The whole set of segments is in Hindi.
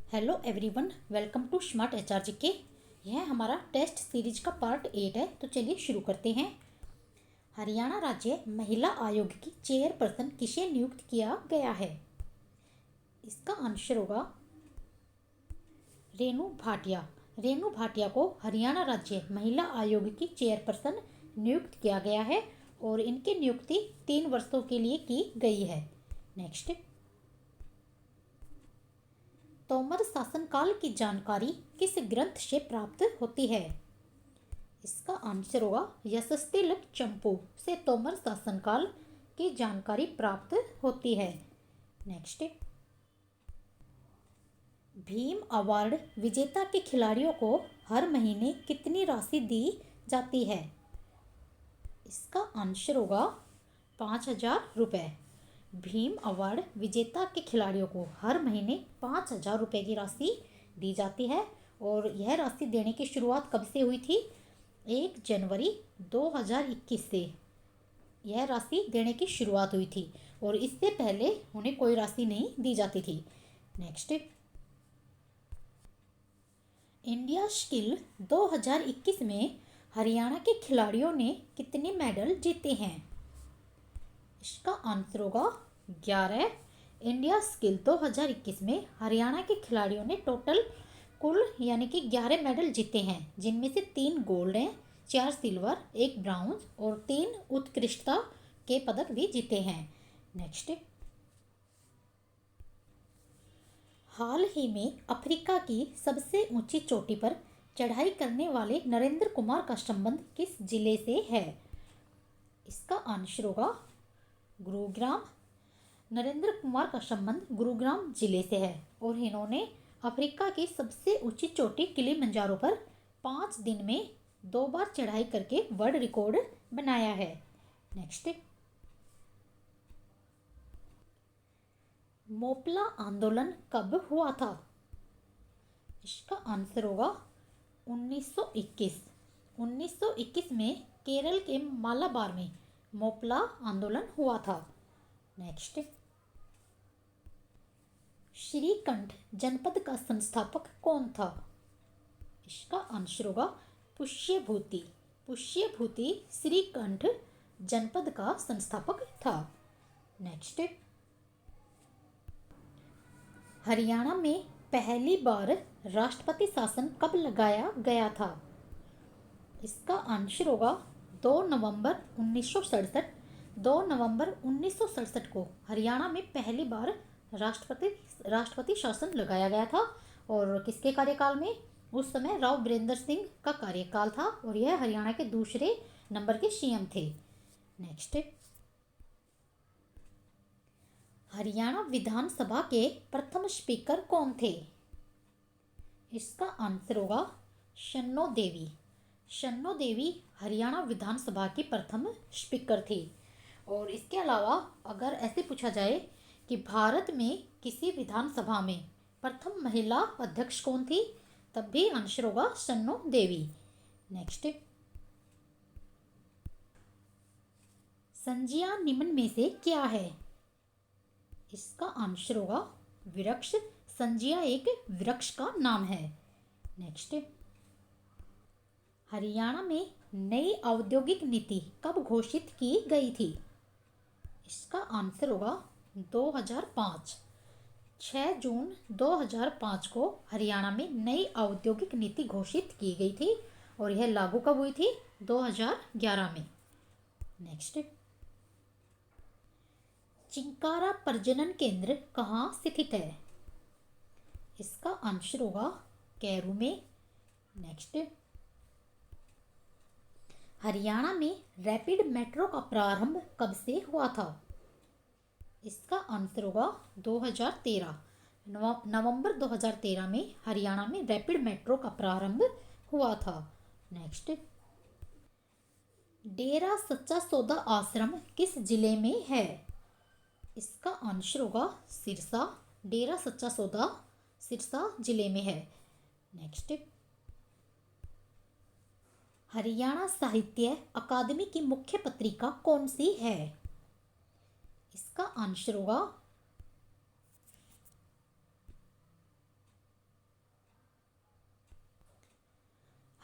Hello everyone, welcome to smart HRGK। यह हमारा टेस्ट सीरीज का पार्ट 8 है। तो चलिए शुरू करते हैं। हरियाणा राज्य महिला आयोग की चेयरपर्सन किसे नियुक्त किया गया है? इसका आंसर होगा रेणु भाटिया। रेणु भाटिया को हरियाणा राज्य महिला आयोग की चेयरपर्सन नियुक्त किया गया है और इनकी नियुक्ति 3 वर्षों के लिए की गई है। नेक्स्ट, तोमर शासनकाल की जानकारी किस ग्रंथ से प्राप्त होती है? इसका आंसर होगा यशस्तिलक चंपू से तोमर शासनकाल की जानकारी प्राप्त होती है। नेक्स्ट, भीम अवार्ड विजेता के खिलाड़ियों को हर महीने कितनी राशि दी जाती है? इसका आंसर होगा 5,000 रुपये। भीम अवार्ड विजेता के खिलाड़ियों को हर महीने 5,000 रुपये की राशि दी जाती है और यह राशि देने की शुरुआत कब से हुई थी? 1 जनवरी 2021 से यह राशि देने की शुरुआत हुई थी और इससे पहले उन्हें कोई राशि नहीं दी जाती थी। नेक्स्ट, इंडिया स्किल 2021 में हरियाणा के खिलाड़ियों ने कितने मेडल जीते हैं? इसका आंसर होगा 11। इंडिया स्किल 2021 में हरियाणा के खिलाड़ियों ने टोटल कुल यानी कि 11 मेडल जीते हैं, जिनमें से 3 गोल्ड हैं, 4 सिल्वर, 1 ब्राउन्ज और 3 उत्कृष्टता के पदक भी जीते हैं। नेक्स्ट, हाल ही में अफ्रीका की सबसे ऊंची चोटी पर चढ़ाई करने वाले नरेंद्र कुमार का संबंध किस जिले से है? इसका आंसर होगा गुरुग्राम। नरेंद्र कुमार का संबंध गुरुग्राम जिले से है और इन्होंने अफ्रीका की सबसे ऊंची चोटी किलिमंजारो पर 5 दिन में 2 बार चढ़ाई करके वर्ल्ड रिकॉर्ड बनाया है। नेक्स्ट, मोपला आंदोलन कब हुआ था? इसका आंसर होगा 1921। 1921 में केरल के मालाबार में मोपला आंदोलन हुआ था। नेक्स्ट, श्रीकंठ जनपद का संस्थापक कौन था? इसका आंसर होगा पुष्यभूति। पुष्यभूति श्रीकंठ जनपद का संस्थापक था। नेक्स्ट, हरियाणा में पहली बार राष्ट्रपति शासन कब लगाया गया था? इसका आंसर होगा 2 नवंबर 1967। 2 नवंबर 1967 को हरियाणा में पहली बार राष्ट्रपति शासन लगाया गया था और किसके कार्यकाल में? उस समय राव वीरेंद्र सिंह का कार्यकाल था और यह हरियाणा के दूसरे नंबर के सीएम थे। नेक्स्ट, हरियाणा विधानसभा के प्रथम स्पीकर कौन थे? इसका आंसर होगा शन्नो देवी। शन्नो देवी हरियाणा विधानसभा की प्रथम स्पीकर थी। और इसके अलावा अगर ऐसे पूछा जाए कि भारत में किसी विधानसभा में प्रथम महिला अध्यक्ष कौन थी, तब भी आंसर होगा शन्नो देवी। नेक्स्ट, संज्ञा निम्न में से क्या है? इसका आंसर होगा वृक्ष। संज्ञा एक वृक्ष का नाम है। नेक्स्ट, हरियाणा में नई औद्योगिक नीति कब घोषित की गई थी? इसका आंसर होगा 2005। 6 जून 2005 को हरियाणा में नई औद्योगिक नीति घोषित की गई थी और यह लागू कब हुई थी? 2011 में। नेक्स्ट, चिंकारा प्रजनन केंद्र कहाँ स्थित है? इसका आंसर होगा कैरू में। नेक्स्ट, हरियाणा में रैपिड मेट्रो का प्रारंभ कब से हुआ था? इसका आंसर होगा 2013। नवंबर 2013 में हरियाणा में रैपिड मेट्रो का प्रारंभ हुआ था। नेक्स्ट, डेरा सच्चा सौदा आश्रम किस जिले में है? इसका आंसर होगा सिरसा। डेरा सच्चा सौदा सिरसा जिले में है। नेक्स्ट, हरियाणा साहित्य अकादमी की मुख्य पत्रिका कौन सी है? इसका आंसर होगा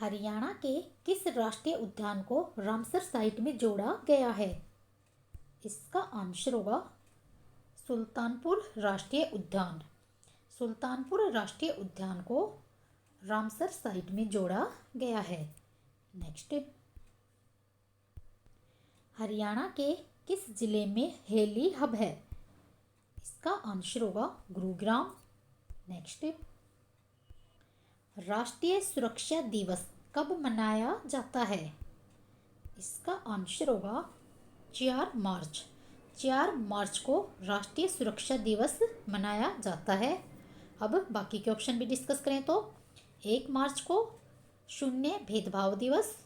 हरियाणा के किस राष्ट्रीय उद्यान को रामसर साइट में जोड़ा गया है? इसका आंसर होगा सुल्तानपुर राष्ट्रीय उद्यान। सुल्तानपुर राष्ट्रीय उद्यान को रामसर साइट में जोड़ा गया है। नेक्स्ट, हरियाणा के किस जिले में हेली हब है? इसका आंसर होगा गुरुग्राम। नेक्स्ट, राष्ट्रीय सुरक्षा दिवस कब मनाया जाता है? इसका आंसर होगा 4 मार्च। 4 मार्च को राष्ट्रीय सुरक्षा दिवस मनाया जाता है। अब बाकी के ऑप्शन भी डिस्कस करें तो 1 मार्च को शून्य भेदभाव दिवस,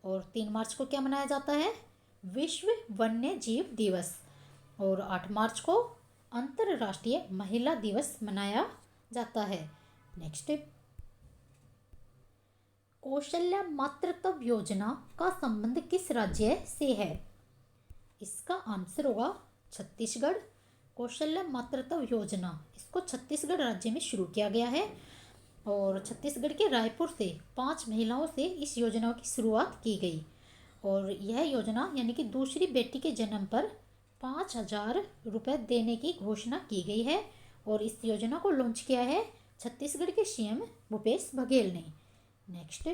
और 3 मार्च को क्या मनाया जाता है? विश्व वन्य जीव दिवस, और 8 मार्च को अंतर्राष्ट्रीय महिला दिवस मनाया जाता है। नेक्स्ट, कौशल्या मातृत्व योजना का संबंध किस राज्य से है? इसका आंसर होगा छत्तीसगढ़। कौशल्या मातृत्व योजना, इसको छत्तीसगढ़ राज्य में शुरू किया गया है, और छत्तीसगढ़ के रायपुर से 5 महिलाओं से इस योजना की शुरुआत की गई। और यह योजना यानी कि दूसरी बेटी के जन्म पर 5,000 रुपये देने की घोषणा की गई है, और इस योजना को लॉन्च किया है छत्तीसगढ़ के सीएम भूपेश बघेल ने। नेक्स्ट,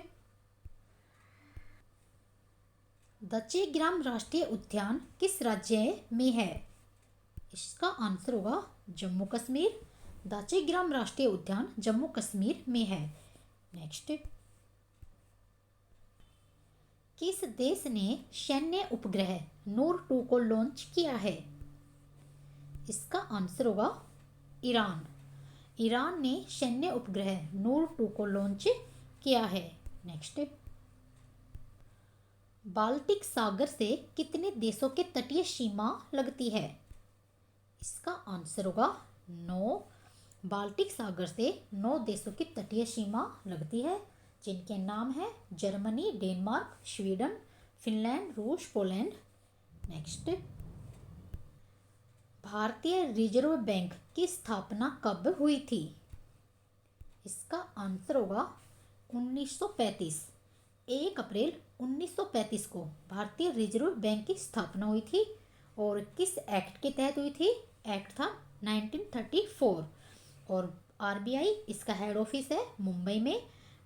दचेग्राम राष्ट्रीय उद्यान किस राज्य में है? इसका आंसर होगा जम्मू कश्मीर। दाचेग्राम राष्ट्रीय उद्यान जम्मू कश्मीर में है। नेक्स्ट, किस देश ने सैन्य उपग्रह नूर 2 को लॉन्च किया है? इसका आंसर होगा ईरान। ईरान ने सैन्य उपग्रह नूर 2 को लॉन्च किया है। नेक्स्ट, बाल्टिक सागर से कितने देशों के तटीय सीमा लगती है? इसका आंसर होगा 9। बाल्टिक सागर से 9 देशों की तटीय सीमा लगती है, जिनके नाम है जर्मनी, डेनमार्क, स्वीडन, फिनलैंड, रूस, पोलैंड। नेक्स्ट, भारतीय रिजर्व बैंक की स्थापना कब हुई थी? इसका आंसर होगा 1935। 1 अप्रैल 1935 को भारतीय रिजर्व बैंक की स्थापना हुई थी, और किस एक्ट के तहत हुई थी? एक्ट था 1934, और आरबीआई इसका हेड ऑफिस है मुंबई में,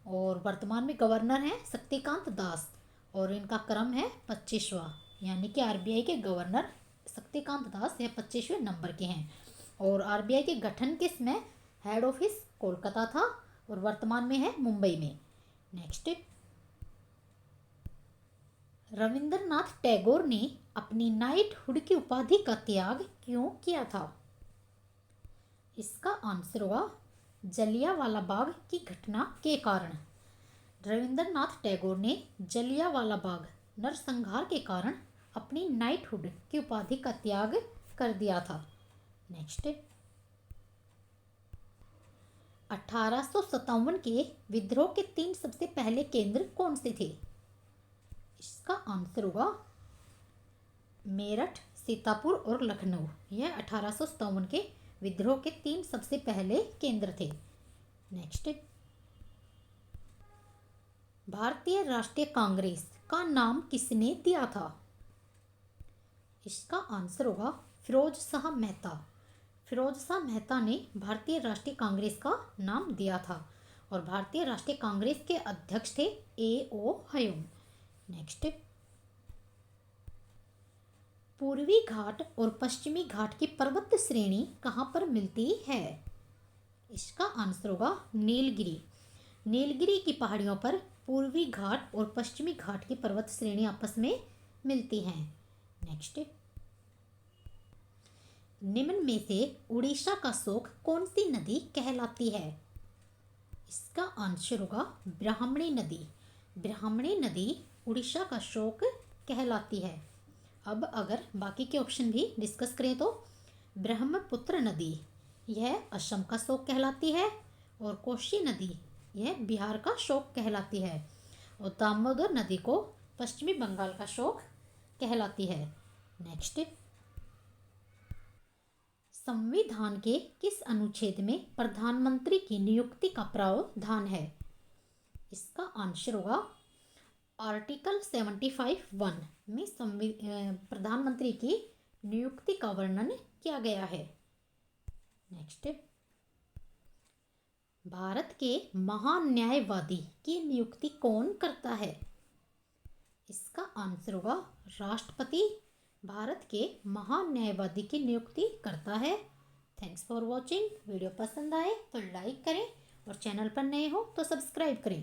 और वर्तमान में गवर्नर हैं शक्तिकांत दास, और इनका क्रम है 25वां, यानी कि आरबीआई के गवर्नर शक्तिकांत दास यह 25वें नंबर के हैं। और आरबीआई के गठन के समय हेड ऑफिस कोलकाता था, और वर्तमान में है मुंबई में। नेक्स्ट, रविंद्रनाथ टैगोर ने अपनी नाइटहुड की उपाधि का त्याग क्यों किया था? इसका आंसर होगा जलियांवाला बाग की घटना के कारण। रविंद्रनाथ टैगोर ने जलियांवाला बाग नरसंहार के कारण अपनी नाइटहुड की उपाधि का त्याग कर दिया था। नेक्स्ट, 1857 के विद्रोह के 3 सबसे पहले केंद्र कौन से थे? इसका आंसर होगा मेरठ, सीतापुर और लखनऊ। यह 1857 के विद्रोह के 3 सबसे पहले केंद्र थे। नेक्स्ट, भारतीय राष्ट्रीय कांग्रेस का नाम किसने दिया था? इसका आंसर होगा फिरोज शाह मेहता। फिरोज शाह मेहता ने भारतीय राष्ट्रीय कांग्रेस का नाम दिया था, और भारतीय राष्ट्रीय कांग्रेस के अध्यक्ष थे A.O. हयूम। नेक्स्ट, पूर्वी घाट और पश्चिमी घाट की पर्वत श्रेणी कहाँ पर मिलती है? इसका आंसर होगा नीलगिरी। नीलगिरी की पहाड़ियों पर पूर्वी घाट और पश्चिमी घाट की पर्वत श्रेणी आपस में मिलती हैं। नेक्स्ट, निम्न में से उड़ीसा का शोक कौन सी नदी कहलाती है? इसका आंसर होगा ब्राह्मणी नदी। ब्राह्मणी नदी उड़ीसा का शोक कहलाती है। अब अगर बाकी के ऑप्शन भी डिस्कस करें तो ब्रह्मपुत्र नदी यह असम का शोक कहलाती है, और कोसी नदी यह बिहार का शोक कहलाती है, और दामोदर नदी को पश्चिमी बंगाल का शोक कहलाती है। नेक्स्ट, संविधान के किस अनुच्छेद में प्रधानमंत्री की नियुक्ति का प्रावधान है? इसका आंसर होगा आर्टिकल 75(1) में प्रधानमंत्री की नियुक्ति का वर्णन किया गया है। नेक्स्ट, भारत के महान न्यायवादी की नियुक्ति कौन करता है? इसका आंसर होगा राष्ट्रपति भारत के महान न्यायवादी की नियुक्ति करता है। Thanks for watching. वीडियो पसंद आए तो लाइक करें और चैनल पर नए हो तो सब्सक्राइब करें।